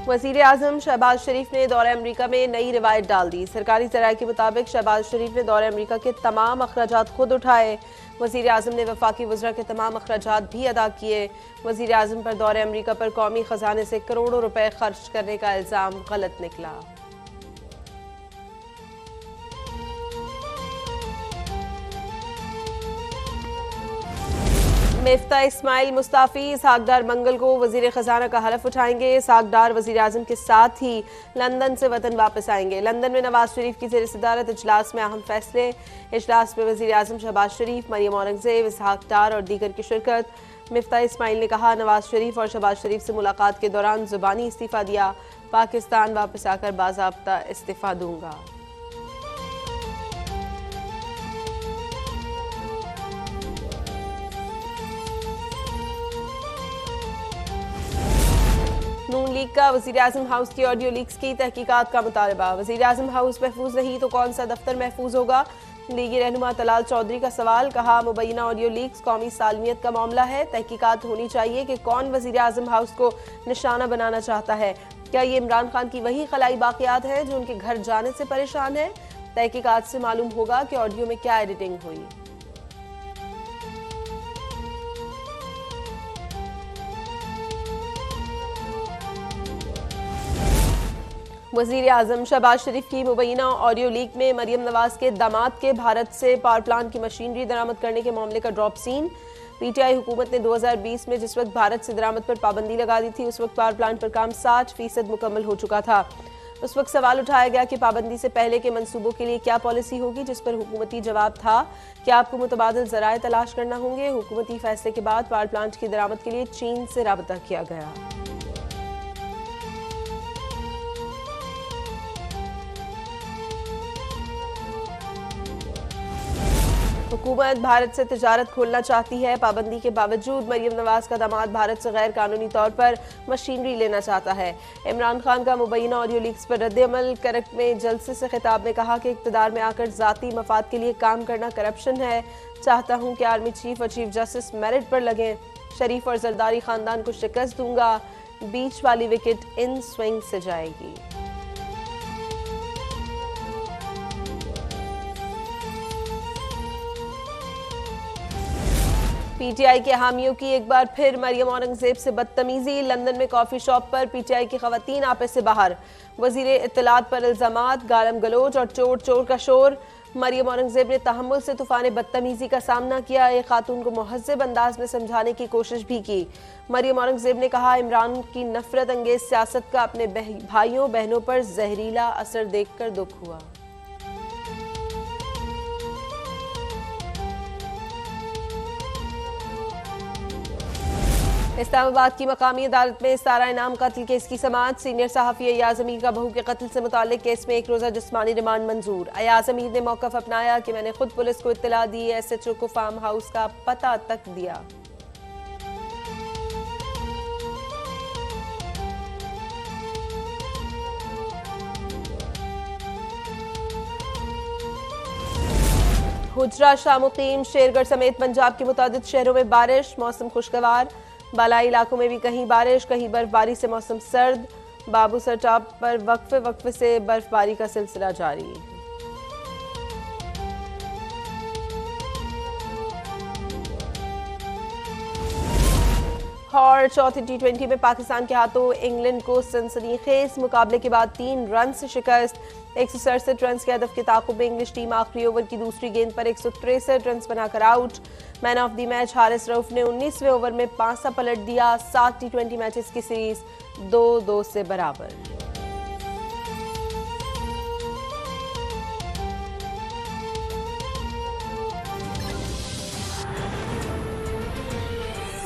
वज़ीर आज़म शहबाज शरीफ ने दौरे अमरीका में नई रिवायत डाल दी। सरकारी ज़राए के मुताबिक शहबाज शरीफ ने दौरे अमरीका के तमाम अखराजात खुद उठाए। वज़ीर आज़म ने वफाकी वज़रा के तमाम अखराजात भी अदा किए। वज़ीर आज़म पर दौरे अमरीका पर कौमी ख़जाने से करोड़ों रुपए खर्च करने का इल्ज़ाम गलत निकला। मिफ्ता इस्माइल मुस्ताफी इसहाकडार मंगल को वजीर खजाना का हलफ उठाएंगे। इसहाकडार वजीर आजम के साथ ही लंदन से वतन वापस आएंगे। लंदन में नवाज शरीफ की ज़ेर सदारत इजलास में अहम फैसले। इजलास में वजीर आजम शहबाज शरीफ, मरियम औरंगजेब, इसहाकडार और दीगर की शिरकत। मिफ्ता इस्माइल ने कहा, नवाज शरीफ और शहबाज शरीफ से मुलाकात के दौरान जुबानी इस्तीफ़ा दिया। पाकिस्तान वापस आकर बाज़ाब्ता इस्तीफ़ा दूंगा। नून लीग का वज़ीर आज़म हाउस की ऑडियो लीक्स की तहकीकात का मुतालबा। वज़ीर आज़म हाउस महफूज नहीं तो कौन सा दफ्तर महफूज होगा? लीगी रहनुमा तलाल चौधरी का सवाल। कहा, मुबैना ऑडियो लीक्स कौमी सालमियत का मामला है। तहकीकात होनी चाहिए कि कौन वज़ीर आज़म हाउस को निशाना बनाना चाहता है। क्या ये इमरान खान की वही खलाई बाक़ियात है जो उनके घर जाने से परेशान है? तहकीकात से मालूम होगा कि ऑडियो में क्या एडिटिंग हुई। वज़ीर आज़म शहबाज शरीफ की मुबैना ऑडियो लीक में मरियम नवाज के दामाद के भारत से पावर प्लांट की मशीनरी दरामद करने के मामले का ड्रॉप सीन। पीटीआई हुकूमत ने 2020 में जिस वक्त भारत से दरामद पर पाबंदी लगा दी थी, उस वक्त पावर प्लांट पर काम 60% मुकम्मल हो चुका था। उस वक्त सवाल उठाया गया कि पाबंदी से पहले के मंसूबों के लिए क्या पॉलिसी होगी, जिस पर हुकूमती जवाब था कि आपको मुतबादिल ज़राए तलाश करना होंगे। हुकूमती फैसले के बाद पावर प्लांट की दरामद के लिए चीन से राबता किया गया। हुकूमत भारत से तिजारत खोलना चाहती है। पाबंदी के बावजूद मरियम नवाज का दामाद भारत से गैर कानूनी तौर पर मशीनरी लेना चाहता है। इमरान खान का मुबैना ऑडियो लीक्स पर रद्द-ए-अमल। करक में जलसे से खिताब में कहा कि इक़्तिदार में आकर ज़ाती मफाद के लिए काम करना करप्शन है। चाहता हूँ कि आर्मी चीफ और चीफ जस्टिस मेरिट पर लगें। शरीफ और जरदारी खानदान को शिकस्त दूंगा। बीच वाली विकेट इन स्विंग से जाएगी। पीटीआई के हामियों की एक बार फिर मरियम औरंगजेब से बदतमीजी। लंदन में कॉफी शॉप पर पीटीआई की खवातीन आपे से बाहर। वजीर इत्तलात पर इल्जामात, गालम गलोच और चोर चोर का शोर। मरियम औरंगजेब ने तहम्मुल से तूफान बदतमीजी का सामना किया। एक खातून को मुहज़्ज़ब अंदाज में समझाने की कोशिश भी की। मरियम औरंगजेब ने कहा, इमरान की नफरत अंगेज सियासत का अपने भाइयों बहनों पर जहरीला असर देखकर दुख हुआ। इस्लामाबाद की मकामी अदालत में सारा इनाम कत्ल केस की समाअत। सीनियर सहाफ़ी अयाज अमीर का बहू के कत्ल से मुताल्लिक केस में 1 रोज़ा जिस्मानी रिमांड मंजूर। अयाज अमीर ने मौक़िफ़ अपनाया कि मैंने खुद पुलिस को इत्तला दी, एसएचओ को फार्म हाउस का पता तक दिया। हुजरा शामुकीम शेरगढ़ समेत पंजाब के मुतादिद शहरों में बारिश। मौसम खुशगवार। बालाई इलाकों में भी कहीं बारिश, कहीं बर्फबारी से मौसम सर्द। बाबूसर टॉप पर वक्फे वक्फे से बर्फबारी का सिलसिला जारी। और चौथे T20 में पाकिस्तान के हाथों इंग्लैंड को सनसनीखेज मुकाबले के बाद 3 रन से शिकस्त। 167 रन के हदफ के ताक़ुब में इंग्लिश टीम आखिरी ओवर की दूसरी गेंद पर 163 रन बनाकर out. Man of the match Haris Rauf ने 19वें ओवर में 5 पलट दिया। 7 T20 मैचेस की सीरीज 2-2 से बराबर।